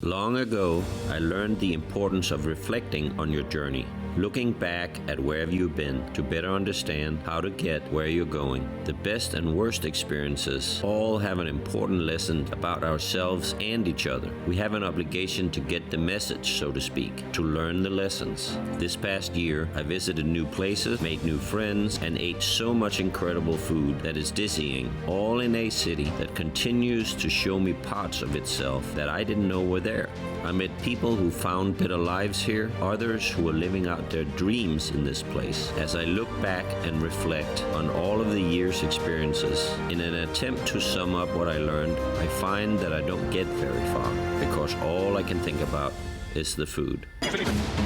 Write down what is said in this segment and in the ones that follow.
Long ago, I learned the importance of reflecting on your journey, looking back at wherever you've been to better understand how to get where you're going. The best and worst experiences all have an important lesson about ourselves and each other. We have an obligation to get the message, so to speak, to learn the lessons. This past year, I visited new places, made new friends, and ate so much incredible food that is dizzying, all in a city that continues to show me parts of itself that I didn't know were there. I met people who found better lives here, others who are living out their dreams in this place. As I look back and reflect on all of the year's experiences, in an attempt to sum up what I learned, I find that I don't get very far, because all I can think about is the food.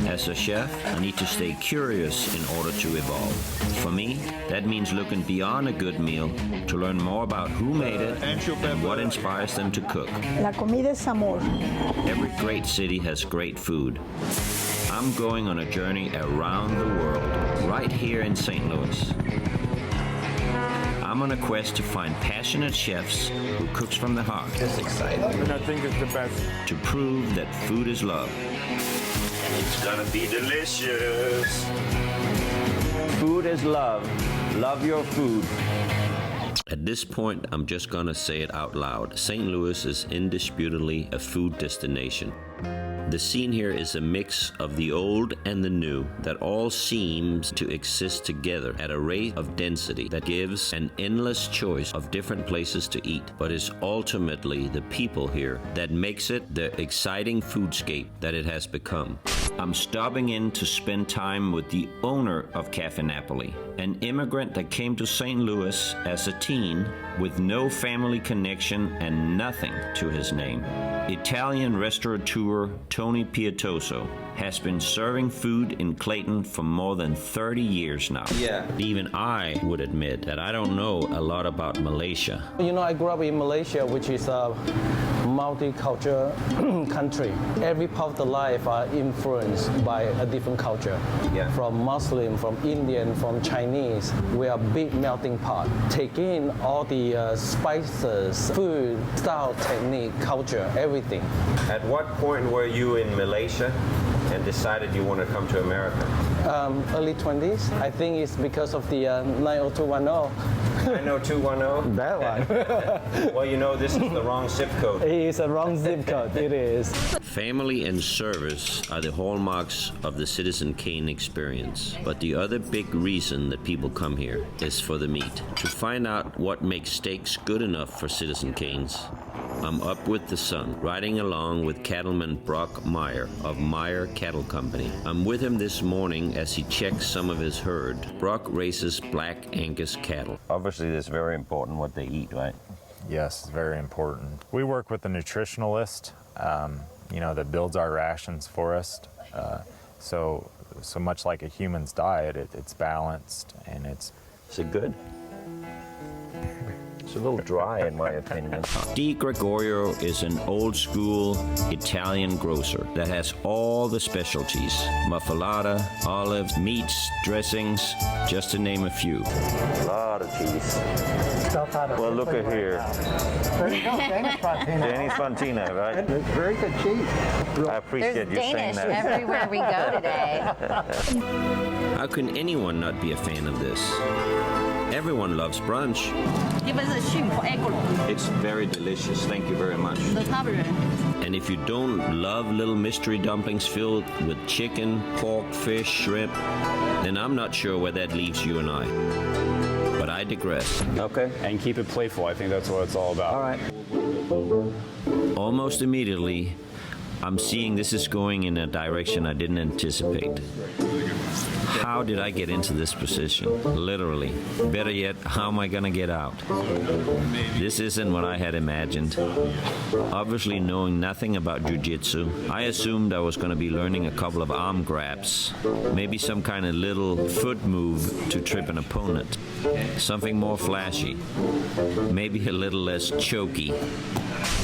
As a chef, I need to stay curious in order to evolve. For me, that means looking beyond a good meal to learn more about who made it and what inspires them to cook. La comida es amor. Every great city has great food. I'm going on a journey around the world, right here in St. Louis. I'm on a quest to find passionate chefs who cooks from the heart. It's exciting. And I think it's the best. To prove that food is love. It's gonna be delicious. Food is love. Love your food. At this point, I'm just gonna say it out loud. St. Louis is indisputably a food destination. The scene here is a mix of the old and the new that all seems to exist together at a rate of density that gives an endless choice of different places to eat, but is ultimately the people here that makes it the exciting foodscape that it has become. I'm stopping in to spend time with the owner of Cafe Napoli, an immigrant that came to St. Louis as a teen with no family connection and nothing to his name. Italian restaurateur Tony Pietoso has been serving food in Clayton for more than 30 years now. Yeah. Even I would admit that I don't know a lot about Malaysia. You know, I grew up in Malaysia, which is a multicultural country. Every part of the life are influenced by a different culture. Yeah. From Muslim, from Indian, from Chinese. We are a big melting pot. Take in all the spices, food, style, technique, culture, everything. At what point were you in Malaysia and decided you want to come to America? Early 20s. I think it's because of the 90210. 90210? That one. Well, you know, this is the wrong zip code. It is a wrong zip code. It is. Family and service are the hallmarks of the Citizen Kane experience. But the other big reason that people come here is for the meat. To find out what makes steaks good enough for Citizen Kanes, I'm up with the sun, riding along with cattleman Brock Meyer of Meyer Cattle Company. I'm with him this morning as he checks some of his herd. Brock raises black Angus cattle. Obviously, it's very important what they eat, right? Yes, very important. We work with a nutritionalist, that builds our rations for us. So much like a human's diet, it's balanced and it's... Is it good? It's a little dry, in my opinion. Di Gregorio is an old-school Italian grocer that has all the specialties. Muffalata, olives, meats, dressings, just to name a few. A lot of cheese. Well, look at here. There you go, Danish Fontina. Danish Fontina, right? It's very good cheese. I appreciate There's you saying Danish that. everywhere we go today. How can anyone not be a fan of this? Everyone loves brunch. It's very delicious. Thank you very much. And if you don't love little mystery dumplings filled with chicken, pork, fish, shrimp, then I'm not sure where that leaves you and I. But I digress. Okay. And keep it playful. I think that's what it's all about. All right. Almost immediately, I'm seeing this is going in a direction I didn't anticipate. How did I get into this position? Literally. Better yet, how am I gonna get out? This isn't what I had imagined. Obviously, knowing nothing about jiu-jitsu, I assumed I was gonna be learning a couple of arm grabs, maybe some kind of little foot move to trip an opponent. Something more flashy, maybe a little less choky.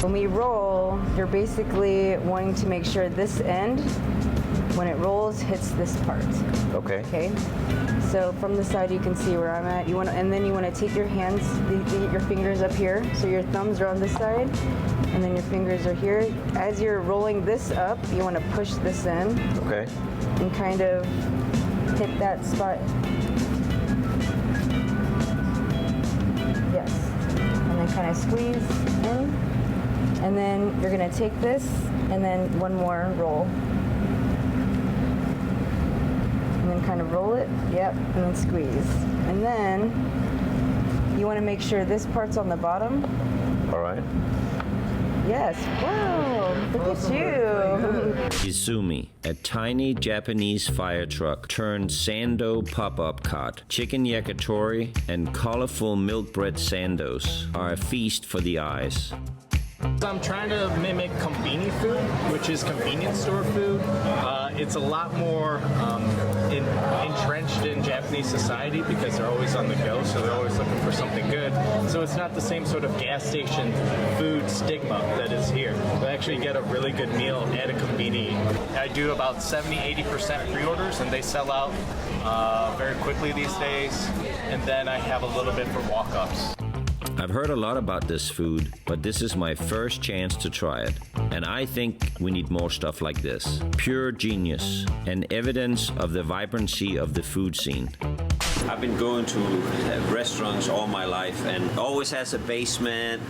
When we roll, you're basically wanting to make sure this end, when it rolls, hits this part. Okay. Okay? So from the side you can see where I'm at. And then you want to take your hands, your fingers up here. So your thumbs are on this side, and then your fingers are here. As you're rolling this up, you want to push this in. Okay. And kind of hit that spot. Yes. And then kind of squeeze in. And then you're gonna take this and then one more roll. And then kind of roll it, yep, and then squeeze. And then you wanna make sure this part's on the bottom. All right. Yes, wow, look at you. Izumi, a tiny Japanese fire truck turned sando pop-up cart. Chicken yakitori and colorful milk bread sandos are a feast for the eyes. I'm trying to mimic kombini food, which is convenience store food. It's a lot more entrenched in Japanese society because they're always on the go, so they're always looking for something good. So it's not the same sort of gas station food stigma that is here. You actually get a really good meal at a kombini. I do about 70-80% pre-orders, and they sell out very quickly these days. And then I have a little bit for walk-ups. I've heard a lot about this food, but this is my first chance to try it. And I think we need more stuff like this. Pure genius and evidence of the vibrancy of the food scene. I've been going to restaurants all my life and always has a basement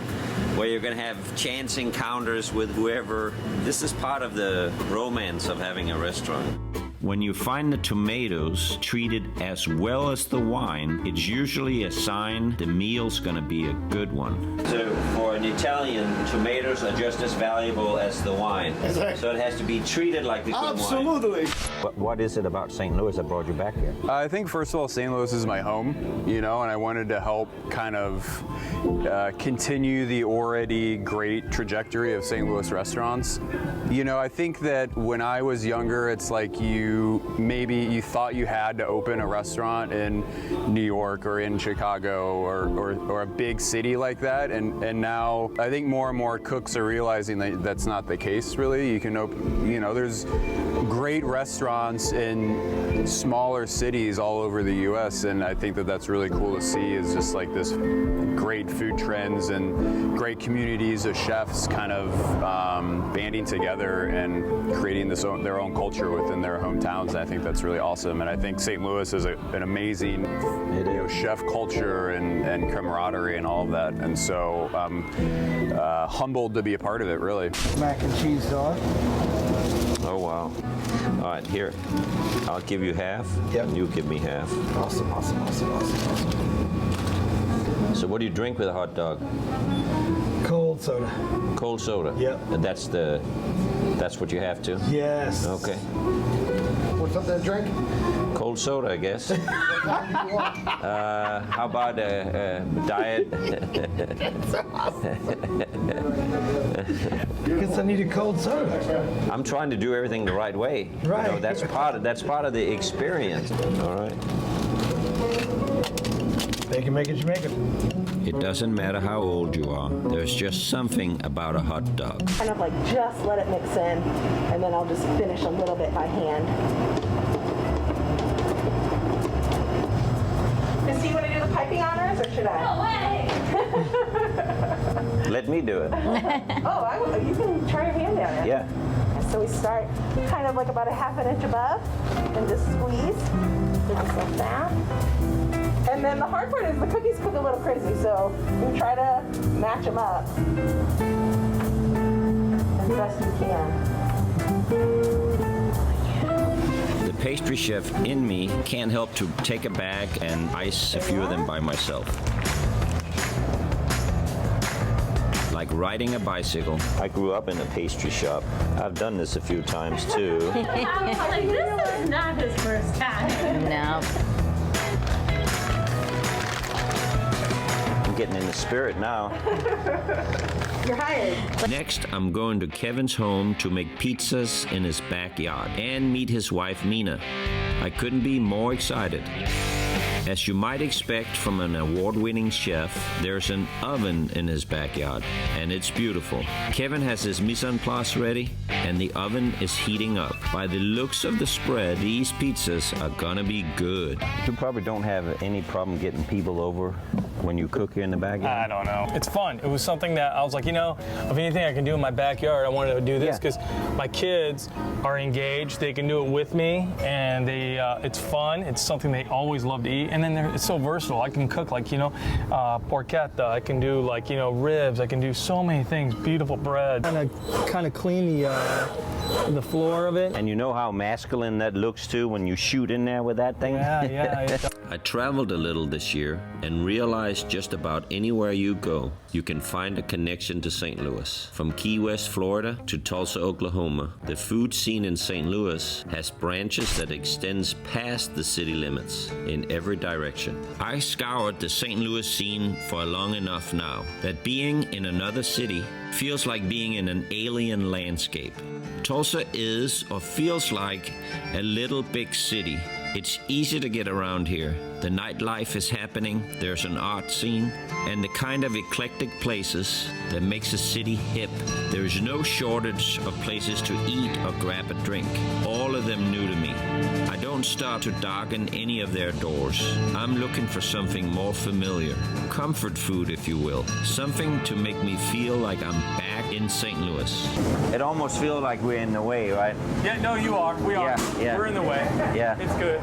where you're gonna have chance encounters with whoever. This is part of the romance of having a restaurant. When you find the tomatoes treated as well as the wine, it's usually a sign the meal's gonna be a good one. So for an Italian, tomatoes are just as valuable as the wine. Exactly. So it has to be treated like the good wine. Absolutely. What is it about St. Louis that brought you back here? I think first of all, St. Louis is my home, and I wanted to help kind of continue the already great trajectory of St. Louis restaurants. I think that when I was younger, it's like you thought you had to open a restaurant in New York or in Chicago or a big city like that, and now I think more and more cooks are realizing that that's not the case really. You can open, there's great restaurants in smaller cities all over the US, and I think that that's really cool to see, is just like this great food trends and great communities of chefs kind of banding together and creating their own culture within their hometowns. And I think that's really awesome. And I think St. Louis is an amazing chef culture and camaraderie and all of that. And so I'm humbled to be a part of it, really. Mac and cheese dog. Oh, wow. All right, here. I'll give you half. Yep. You give me half. Awesome. So what do you drink with a hot dog? Cold soda. Cold soda? Yep. And that's what you have to? Yes. Okay. What's up there, drink? Cold soda, I guess. How about a diet? Guess I need a cold soda. I'm trying to do everything the right way. Right. That's part of the experience. All right. Make it, Jamaican. It doesn't matter how old you are, there's just something about a hot dog. Kind of like just let it mix in, and then I'll just finish a little bit by hand. Miss, do you want to do the piping honors, or should I? No way! Let me do it. You can try your hand down it. Yeah. So we start kind of like about a ½ inch above, and just squeeze, just like that. And then the hard part is the cookies cook a little crazy, so we try to match them up as best we can. The pastry chef in me can't help to take a bag and ice a few of them by myself. Like riding a bicycle. I grew up in a pastry shop. I've done this a few times too. I was like, this is not his first time. No. I'm getting in the spirit now. You're hired. Next, I'm going to Kevin's home to make pizzas in his backyard and meet his wife, Mina. I couldn't be more excited. As you might expect from an award-winning chef, there's an oven in his backyard, and it's beautiful. Kevin has his mise en place ready, and the oven is heating up. By the looks of the spread, these pizzas are gonna be good. You probably don't have any problem getting people over when you cook here in the backyard. I don't know. It's fun. It was something that I was like, you know, if anything I can do in my backyard, I wanted to do this because my kids are engaged. They can do it with me, and it's fun. It's something they always love to eat, and then it's so versatile. I can cook like, you know, porchetta. I can do like, you know, ribs. I can do so many things. Beautiful bread. Kind of clean the floor of it. And you know how masculine that looks too when you shoot in there with that thing? Yeah. I traveled a little this year and realized just about anywhere you go, you can find a connection to St. Louis. From Key West, Florida to Tulsa, Oklahoma, the food scene in St. Louis has branches that extends past the city limits in every direction. I scoured the St. Louis scene for long enough now that being in another city feels like being in an alien landscape. Tulsa is or feels like a little big city. It's easy to get around here. The nightlife is happening, there's an art scene, and the kind of eclectic places that makes a city hip. There's no shortage of places to eat or grab a drink, all of them new to me. I don't start to darken any of their doors. I'm looking for something more familiar, comfort food if you will, something to make me feel like I'm back in St. Louis. It almost feels like we're in the way, right? Yeah, no, you are. We are. Yeah. We're in the way. Yeah. It's good.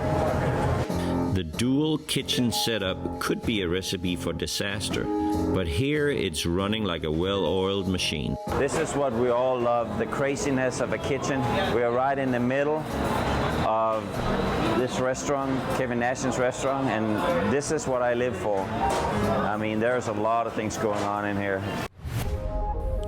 The dual kitchen setup could be a recipe for disaster, but here it's running like a well-oiled machine. This is what we all love, the craziness of a kitchen. We are right in the middle of this restaurant, Kevin Nash's restaurant, and this is what I live for. I mean, there's a lot of things going on in here.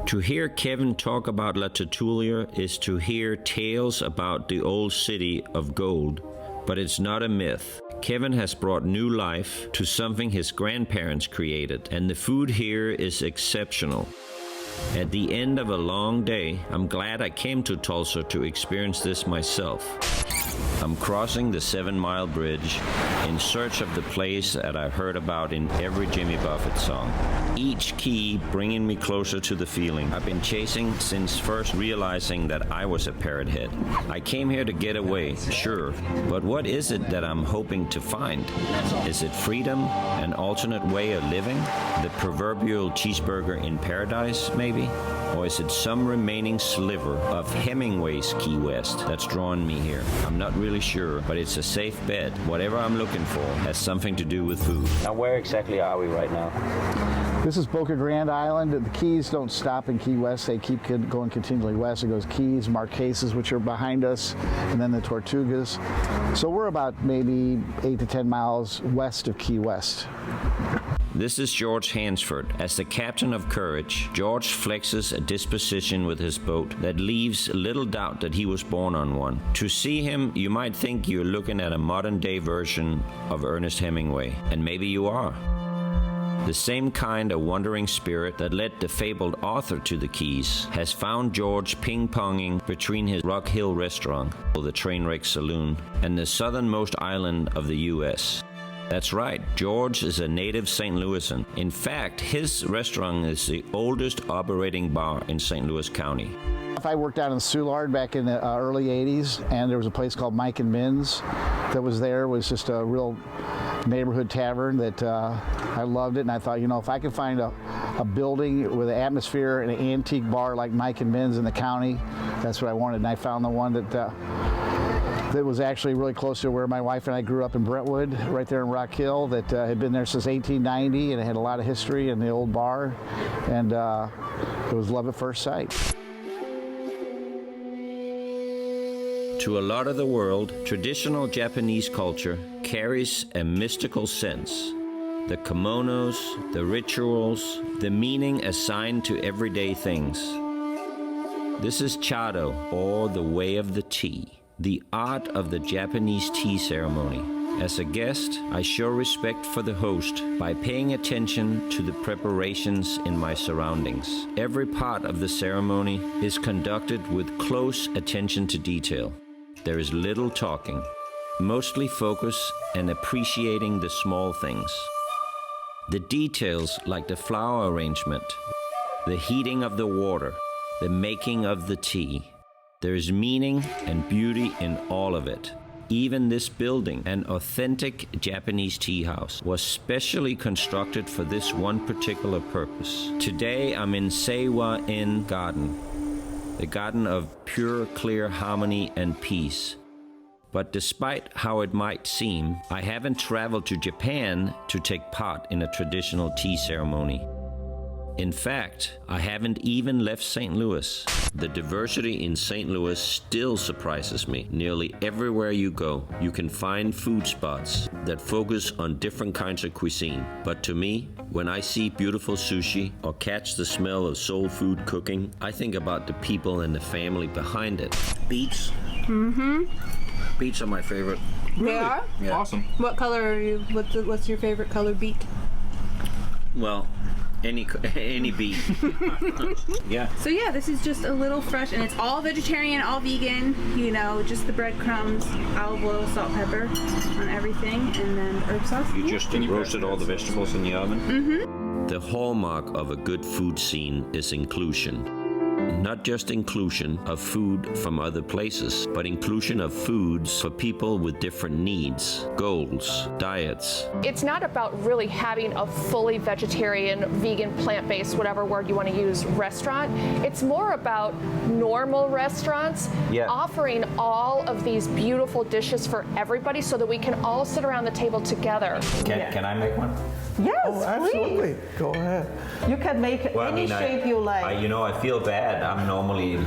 To hear Kevin talk about La Tertulia is to hear tales about the old city of gold, but it's not a myth. Kevin has brought new life to something his grandparents created, and the food here is exceptional. At the end of a long day, I'm glad I came to Tulsa to experience this myself. I'm crossing the 7 Mile Bridge in search of the place that I heard about in every Jimmy Buffett song. Each key bringing me closer to the feeling I've been chasing since first realizing that I was a parrot head. I came here to get away, sure, but what is it that I'm hoping to find? Is it freedom, an alternate way of living, the proverbial cheeseburger in paradise, maybe? Or is it some remaining sliver of Hemingway's Key West that's drawn me here? I'm not really sure, but it's a safe bet. Whatever I'm looking for has something to do with food. Now, where exactly are we right now? This is Boca Grande Island. The Keys don't stop in Key West. They keep going continually west. It goes Keys, Marquesas, which are behind us, and then the Tortugas. So we're about maybe 8 to 10 miles west of Key West. This is George Hansford. As the captain of Courage, George flexes a disposition with his boat that leaves little doubt that he was born on one. To see him, you might think you're looking at a modern-day version of Ernest Hemingway, and maybe you are. The same kind of wandering spirit that led the fabled author to the Keys has found George ping-ponging between his Rock Hill restaurant, the Trainwreck Saloon, and the southernmost island of the U.S. That's right, George is a native St. Louisan. In fact, his restaurant is the oldest operating bar in St. Louis County. I worked down in Soulard back in the early 80s, and there was a place called Mike and Min's that was there. It was just a real neighborhood tavern that I loved it, and I thought, you know, if I could find a building with an atmosphere and an antique bar like Mike and Min's in the county, that's what I wanted. And I found the one that was actually really close to where my wife and I grew up in Brentwood, right there in Rock Hill, that had been there since 1890, and it had a lot of history in the old bar, and it was love at first sight. To a lot of the world, traditional Japanese culture carries a mystical sense. The kimonos, the rituals, the meaning assigned to everyday things. This is Chado, or the way of the tea, the art of the Japanese tea ceremony. As a guest, I show respect for the host by paying attention to the preparations in my surroundings. Every part of the ceremony is conducted with close attention to detail. There is little talking. mostly focus on appreciating the small things. The details like the flower arrangement, the heating of the water, the making of the tea. There's meaning and beauty in all of it. Even this building, an authentic Japanese tea house, was specially constructed for this one particular purpose. Today I'm in Seiwa Inn Garden, the garden of pure, clear harmony and peace. But despite how it might seem, I haven't traveled to Japan to take part in a traditional tea ceremony. In fact, I haven't even left St. Louis. The diversity in St. Louis still surprises me. Nearly everywhere you go, you can find food spots that focus on different kinds of cuisine. But to me, when I see beautiful sushi or catch the smell of soul food cooking, I think about the people and the family behind it. Beets. Mm-hmm. Beets are my favorite. They are? Yeah. Awesome. What color are you? What's your favorite color beet? Well, any beet. Yeah. So yeah, this is just a little fresh, and it's all vegetarian, all vegan. You know, just the breadcrumbs, olive oil, salt, pepper on everything, and then herb sauce. You just roasted all the vegetables in the oven? Mm-hmm. The hallmark of a good food scene is inclusion. Not just inclusion of food from other places, but inclusion of foods for people with different needs, goals, diets. It's not about really having a fully vegetarian, vegan, plant-based, whatever word you want to use, restaurant. It's more about normal restaurants offering all of these beautiful dishes for everybody so that we can all sit around the table together. Can I make one? Yes, oh, absolutely. Please. Go ahead. You can make any shape you like. I feel bad. I'm normally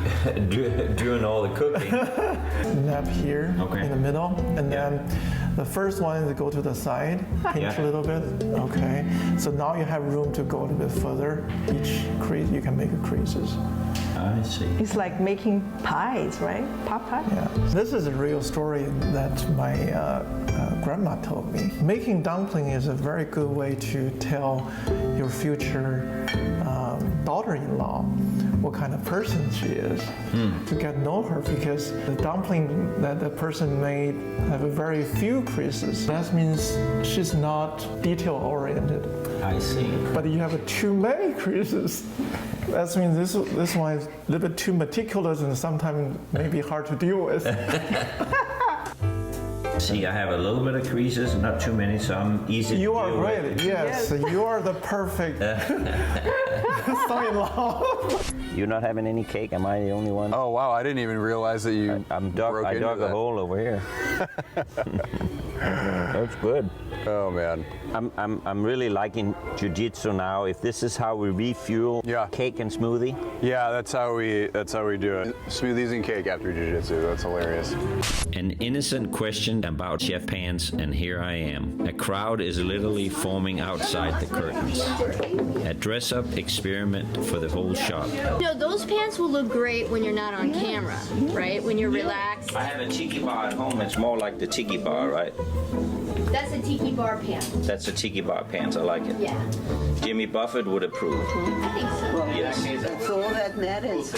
doing all the cooking. Snap here in the middle, and then the first one is go to the side, pinch a little bit. Okay. So now you have room to go a little bit further. Each crease, you can make creases. I see. It's like making pies, right? Pot pie? Yeah. This is a real story that my grandma told me. Making dumpling is a very good way to tell your future daughter-in-law what kind of person she is, to get to know her, because the dumpling that the person made have a very few creases. That means she's not detail-oriented. I see. But you have too many creases. That means this one is a little bit too meticulous and sometimes maybe hard to deal with. See, I have a little bit of creases, not too many, so I'm easy to deal with. You are great, yes. You are the perfect son-in-law. You're not having any cake? Am I the only one? Oh wow, I didn't even realize that you I dug a hole over here. That's good. Oh man. I'm really liking jiu-jitsu now. If this is how we refuel cake and smoothie. Yeah, that's how we do it. Smoothies and cake after jiu-jitsu. That's hilarious. An innocent question about chef pants, and here I am. A crowd is literally forming outside the curtains. A dress-up experiment for the whole shop. No, those pants will look great when you're not on camera, right? When you're relaxed. I have a tiki bar at home. It's more like the tiki bar, right? That's a tiki bar pant. That's a tiki bar pants. I like it. Yeah. Jimmy Buffett would approve. I think so. Yes. That's all that matters.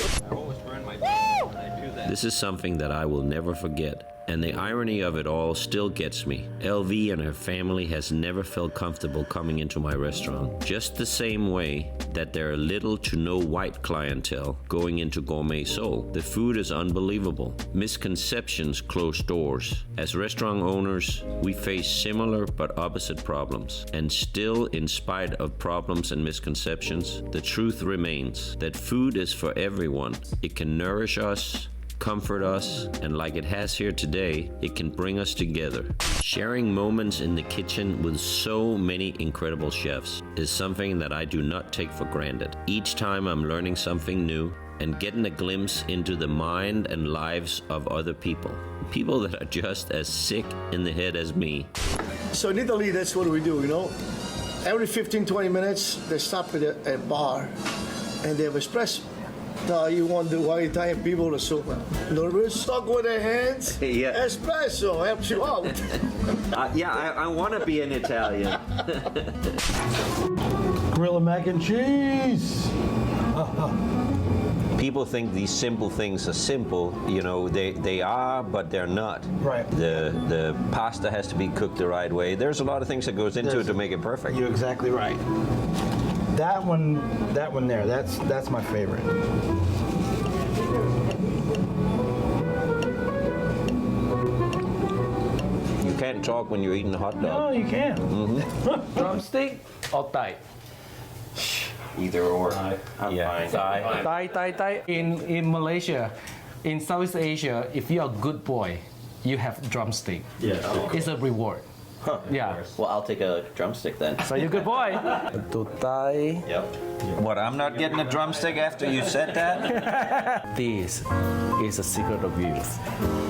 This is something that I will never forget. And the irony of it all still gets me. LV and her family has never felt comfortable coming into my restaurant. Just the same way that there are little to no white clientele going into Gourmet Soul. The food is unbelievable. Misconceptions close doors. As restaurant owners, we face similar but opposite problems. And still, in spite of problems and misconceptions, the truth remains that food is for everyone. It can nourish us, comfort us, and like it has here today, it can bring us together. Sharing moments in the kitchen with so many incredible chefs is something that I do not take for granted. Each time I'm learning something new and getting a glimpse into the mind and lives of other people. People that are just as sick in the head as me. So in Italy, that's what we do, you know? Every 15-20 minutes, they stop at a bar and they have espresso. Now you wonder why Italian people are so nervous. Stuck with their hands. Yeah. Espresso helps you out. I want to be an Italian. Grilled mac and cheese. people think these simple things are simple. You know, they are, but they're not. Right. The pasta has to be cooked the right way. There's a lot of things that goes into it to make it perfect. You're exactly right. That one there, that's my favorite. You can't talk when you're eating a hot dog. No, you can't. Mm-hmm. Drumstick or thigh? Either or. I'm fine. Thigh. In Malaysia, in Southeast Asia, if you're a good boy, you have drumstick. Yeah. It's a reward. Huh. Yeah. Well, I'll take a drumstick then. So you're a good boy. To thigh. Yep. What, I'm not getting a drumstick after you said that? This is a secret of youth.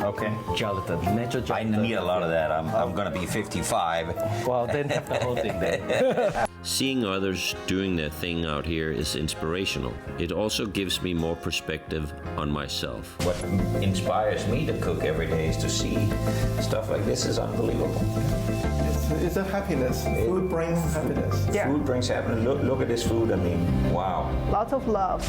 Okay. Gelatin, natural gelatin. I need a lot of that. I'm going to be 55. Well, then have the whole thing then. Seeing others doing their thing out here is inspirational. It also gives me more perspective on myself. What inspires me to cook every day is to see stuff like this is unbelievable. It's a happiness. Food brings happiness. Yeah. Food brings happiness. Look at this food. I mean, wow. Lots of love.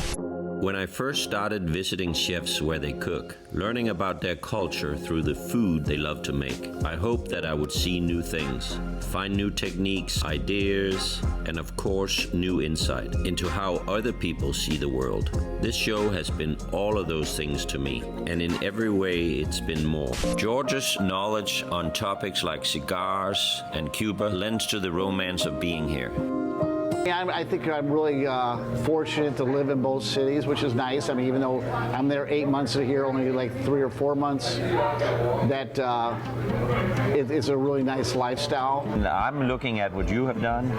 When I first started visiting chefs where they cook, learning about their culture through the food they love to make, I hoped that I would see new things, find new techniques, ideas, and of course, new insight into how other people see the world. This show has been all of those things to me, and in every way, it's been more. George's knowledge on topics like cigars and Cuba lends to the romance of being here. Yeah, I think I'm really fortunate to live in both cities, which is nice. I mean, even though I'm there 8 months here, only like 3 or 4 months, that it's a really nice lifestyle. I'm looking at what you have done,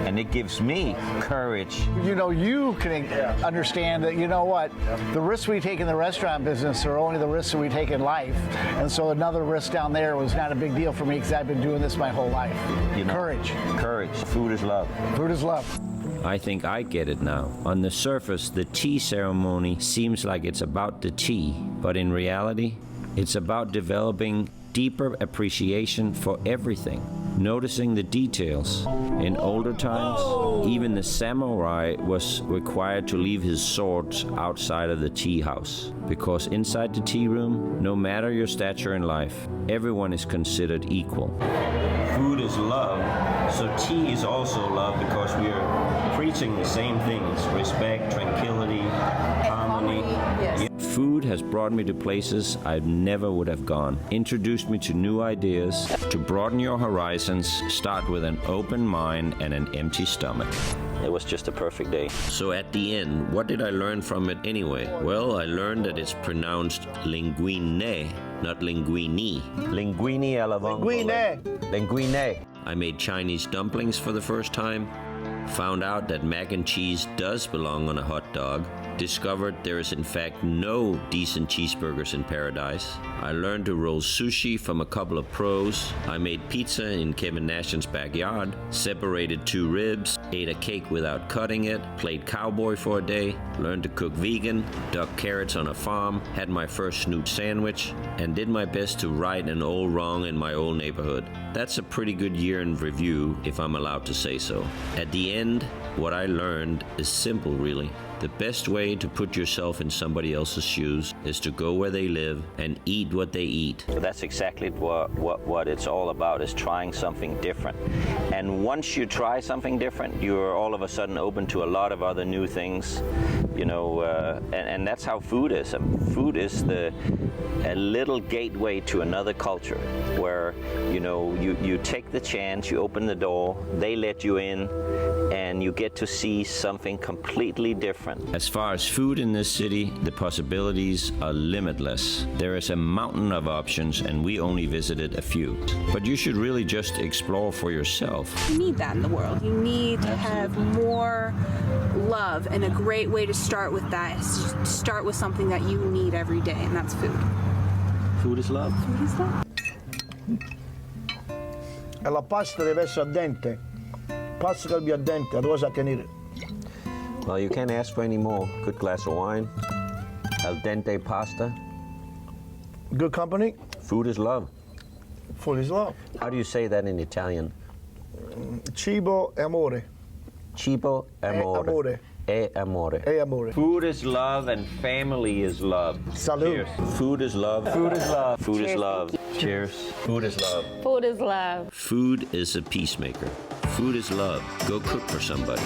and it gives me courage. You know, you can understand that, you know what, the risks we take in the restaurant business are only the risks that we take in life. And so another risk down there was not a big deal for me because I've been doing this my whole life. You know, courage. Courage. Food is love. Food is love. I think I get it now. On the surface, the tea ceremony seems like it's about the tea, but in reality, it's about developing deeper appreciation for everything, noticing the details. In older times, even the samurai was required to leave his swords outside of the tea house, because inside the tea room, no matter your stature in life, everyone is considered equal. Food is love, so tea is also love because we are preaching the same things: respect, tranquility, harmony. Yes. Food has brought me to places I never would have gone, introduced me to new ideas. To broaden your horizons, start with an open mind and an empty stomach. It was just a perfect day. So at the end, what did I learn from it anyway? Well, I learned that it's pronounced linguine, not linguini. Linguini alla vongole. Linguine. I made Chinese dumplings for the first time. Found out that mac and cheese does belong on a hot dog. Discovered there is in fact no decent cheeseburgers in paradise. I learned to roll sushi from a couple of pros. I made pizza in Kevin Nash's backyard. Separated 2 ribs. Ate a cake without cutting it. Played cowboy for a day. Learned to cook vegan. Dug carrots on a farm. Had my first snoot sandwich. And did my best to right an old wrong in my old neighborhood. That's a pretty good year in review, if I'm allowed to say so. At the end, what I learned is simple, really. The best way to put yourself in somebody else's shoes is to go where they live and eat what they eat. So that's exactly what it's all about, is trying something different. And once you try something different, you're all of a sudden open to a lot of other new things, you know, and that's how food is. Food is a little gateway to another culture where, you know, you take the chance, you open the door, they let you in, and you get to see something completely different. As far as food in this city, the possibilities are limitless. There is a mountain of options, and we only visited a few. But you should really just explore for yourself. You need that in the world. You need to have more love, and a great way to start with that is to start with something that you need every day, and that's food. Food is love. Food is love. E la pasta deve essere al dente. Pasta che al dente, la cosa che dire. Well, you can't ask for any more. Good glass of wine, al dente pasta. Good company. Food is love. Food is love. How do you say that in Italian? Cibo e amore. Cibo e amore. E amore. E amore. Food is love and family is love. Salud. Cheers. Food is love. Food is love. Food is Cheers. love. Cheers. Food is love. Food is love. Food is a peacemaker. Food is love. Go cook for somebody.